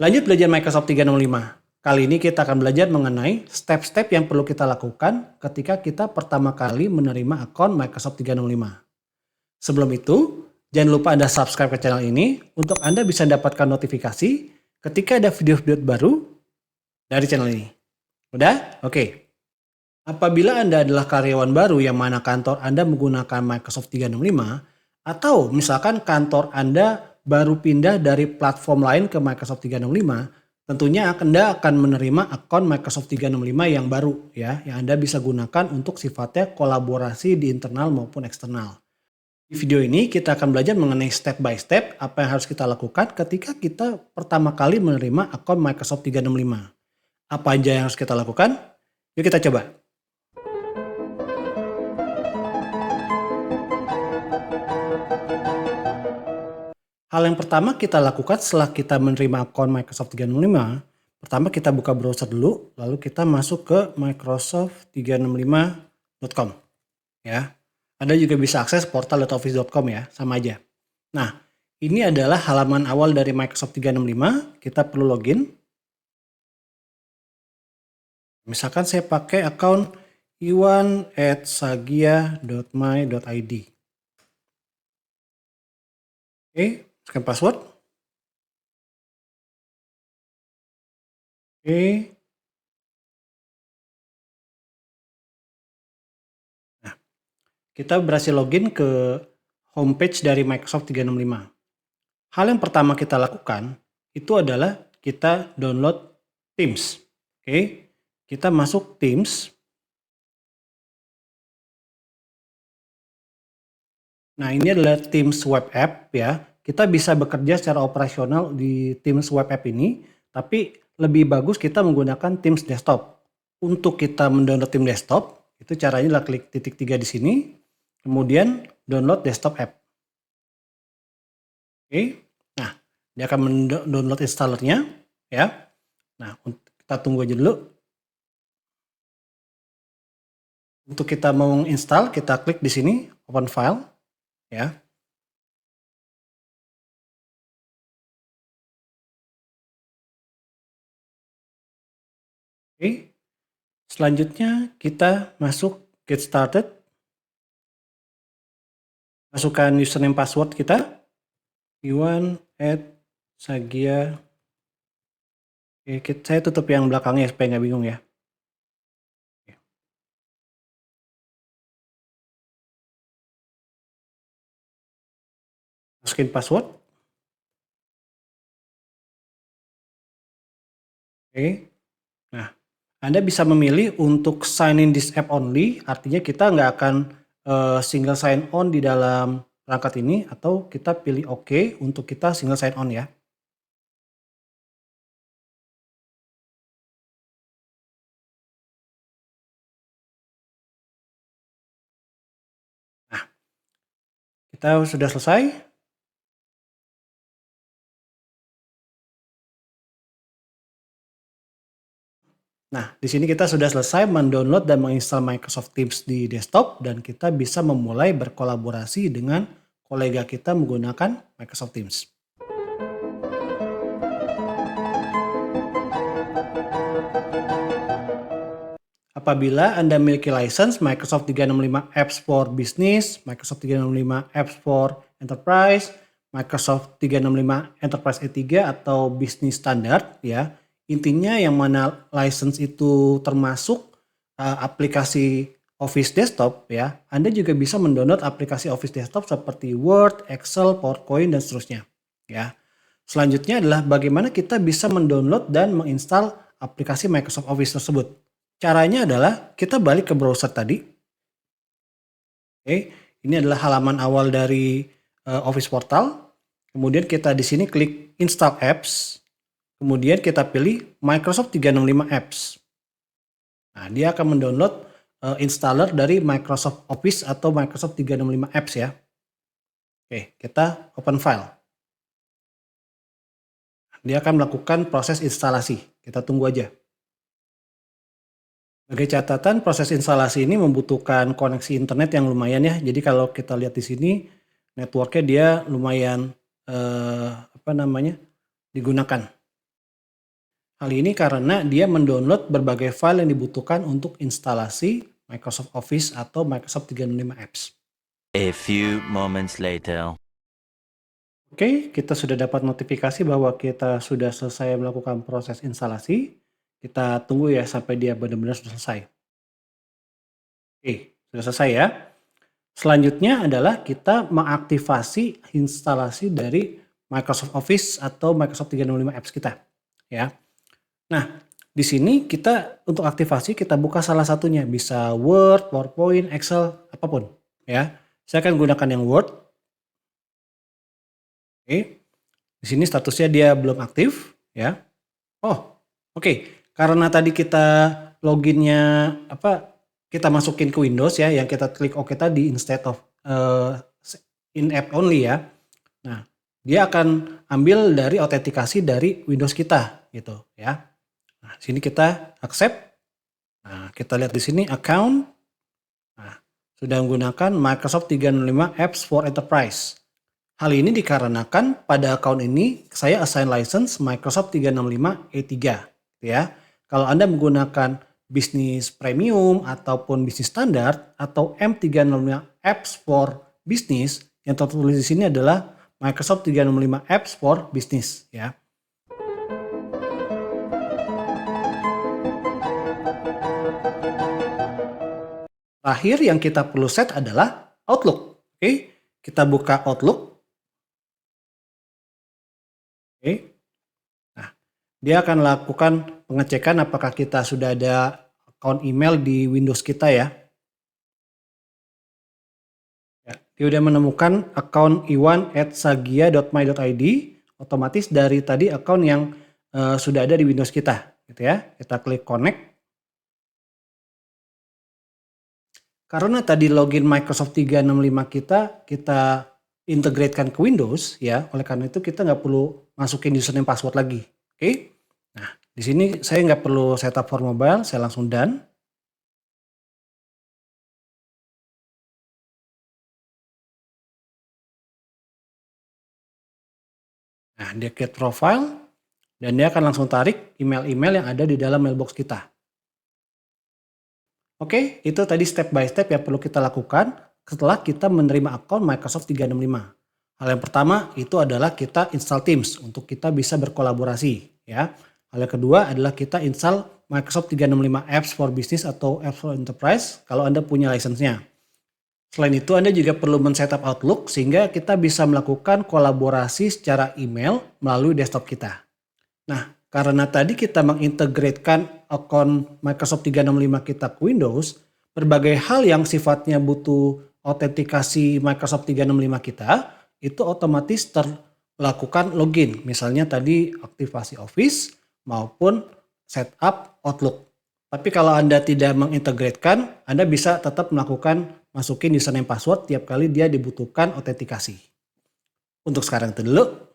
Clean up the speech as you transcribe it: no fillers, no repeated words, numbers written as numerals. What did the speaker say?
Lanjut belajar Microsoft 365. Kali ini kita akan belajar mengenai step-step yang perlu kita lakukan ketika kita pertama kali menerima akun Microsoft 365. Sebelum itu, jangan lupa Anda subscribe ke channel ini untuk Anda bisa mendapatkan notifikasi ketika ada video-video baru dari channel ini. Udah? Oke. Apabila Anda adalah karyawan baru yang mana kantor Anda menggunakan Microsoft 365, atau misalkan kantor Anda baru pindah dari platform lain ke Microsoft 365, tentunya Anda akan menerima akun Microsoft 365 yang baru ya, yang Anda bisa gunakan untuk sifatnya kolaborasi di internal maupun eksternal. Di video ini kita akan belajar mengenai step by step apa yang harus kita lakukan ketika kita pertama kali menerima akun Microsoft 365. Apa aja yang harus kita lakukan? Yuk kita coba. Hal yang pertama kita lakukan setelah kita menerima akun Microsoft 365, pertama kita buka browser dulu, lalu kita masuk ke microsoft365.com. Ya. Anda juga bisa akses portal.office.com ya, sama aja. Nah, ini adalah halaman awal dari Microsoft 365, kita perlu login. Misalkan saya pakai akun iwan@sagia.my.id. Oke, masukkan password. Oke. Nah, kita berhasil login ke homepage dari Microsoft 365. Hal yang pertama kita lakukan itu adalah kita download Teams. Oke, kita masuk Teams. Nah, ini adalah Teams web app ya. Kita bisa bekerja secara operasional di Teams web app ini, tapi lebih bagus kita menggunakan Teams desktop. Untuk kita mendownload Teams desktop, itu caranya adalah klik titik 3 di sini, kemudian download desktop app. Oke, nah dia akan mendownload installernya ya. Nah, kita tunggu aja dulu. Untuk kita mau install, kita klik di sini open file ya. Oke. Selanjutnya kita masuk get started. Masukkan username password kita. iwan@sagia. Oke, saya tutup yang belakangnya supaya nggak bingung ya. Masukin password. Oke. Nah, Anda bisa memilih untuk sign in this app only, artinya kita nggak akan single sign on di dalam perangkat ini, atau kita pilih OK untuk kita single sign on ya. Nah, kita sudah selesai. Nah, di sini kita sudah selesai mendownload dan menginstal Microsoft Teams di desktop dan kita bisa memulai berkolaborasi dengan kolega kita menggunakan Microsoft Teams. Apabila Anda memiliki license Microsoft 365 Apps for Business, Microsoft 365 Apps for Enterprise, Microsoft 365 Enterprise E3 atau Business Standard ya. Intinya yang mana license itu termasuk aplikasi Office Desktop ya. Anda juga bisa mendownload aplikasi Office Desktop seperti Word, Excel, PowerPoint dan seterusnya ya. Selanjutnya adalah bagaimana kita bisa mendownload dan menginstal aplikasi Microsoft Office tersebut. Caranya adalah kita balik ke browser tadi. Oke, ini adalah halaman awal dari Office Portal. Kemudian kita di sini klik Install Apps. Kemudian kita pilih Microsoft 365 Apps. Nah, dia akan mendownload installer dari Microsoft Office atau Microsoft 365 Apps ya. Oke, kita open file. Dia akan melakukan proses instalasi. Kita tunggu aja. Sebagai catatan, proses instalasi ini membutuhkan koneksi internet yang lumayan ya. Jadi kalau kita lihat di sini, networknya dia lumayan digunakan. Hal ini karena dia mendownload berbagai file yang dibutuhkan untuk instalasi Microsoft Office atau Microsoft 365 Apps. A few moments later. Oke, kita sudah dapat notifikasi bahwa kita sudah selesai melakukan proses instalasi. Kita tunggu ya sampai dia benar-benar sudah selesai. Oke, sudah selesai ya. Selanjutnya adalah kita mengaktifasi instalasi dari Microsoft Office atau Microsoft 365 Apps kita, ya. Nah, di sini kita untuk aktivasi kita buka salah satunya, bisa Word, PowerPoint, Excel, apapun, ya. Saya akan gunakan yang Word. Oke. Di sini statusnya dia belum aktif, ya. Oh, oke. Karena tadi kita loginnya kita masukin ke Windows ya, yang kita klik OK tadi instead of in app only ya. Nah, dia akan ambil dari autentikasi dari Windows kita gitu ya. Nah, sini kita accept. Nah, kita lihat di sini account. Nah, sudah menggunakan Microsoft 365 Apps for Enterprise. Hal ini dikarenakan pada account ini saya assign license Microsoft 365 E3 ya. Kalau Anda menggunakan bisnis premium ataupun bisnis standar atau M365 Apps for Business, yang tertulis di sini adalah Microsoft 365 Apps for Business ya. Terakhir yang kita perlu set adalah Outlook. Oke, kita buka Outlook. Oke. Nah, dia akan lakukan pengecekan apakah kita sudah ada account email di Windows kita ya. Dia sudah menemukan account iwan@sagia.my.id, otomatis dari tadi account yang sudah ada di Windows kita, gitu ya. Kita klik connect. Karena tadi login Microsoft 365 kita integratekan ke Windows ya, oleh karena itu kita nggak perlu masukin username password lagi. Oke. Nah, di sini saya nggak perlu setup for mobile, saya langsung done. Nah, dia create profile dan dia akan langsung tarik email-email yang ada di dalam mailbox kita. Oke, itu tadi step by step yang perlu kita lakukan setelah kita menerima akun Microsoft 365. Hal yang pertama itu adalah kita install Teams untuk kita bisa berkolaborasi ya. Hal yang kedua adalah kita install Microsoft 365 Apps for Business atau Apps for Enterprise kalau Anda punya license-nya. Selain itu Anda juga perlu men-setup Outlook sehingga kita bisa melakukan kolaborasi secara email melalui desktop kita. Nah, karena tadi kita mengintegratekan akun Microsoft 365 kita ke Windows, berbagai hal yang sifatnya butuh autentikasi Microsoft 365 kita, itu otomatis terlakukan login. Misalnya tadi aktivasi Office maupun setup Outlook. Tapi kalau Anda tidak mengintegratekan, Anda bisa tetap melakukan masukin username password tiap kali dia dibutuhkan autentikasi. Untuk sekarang itu dulu.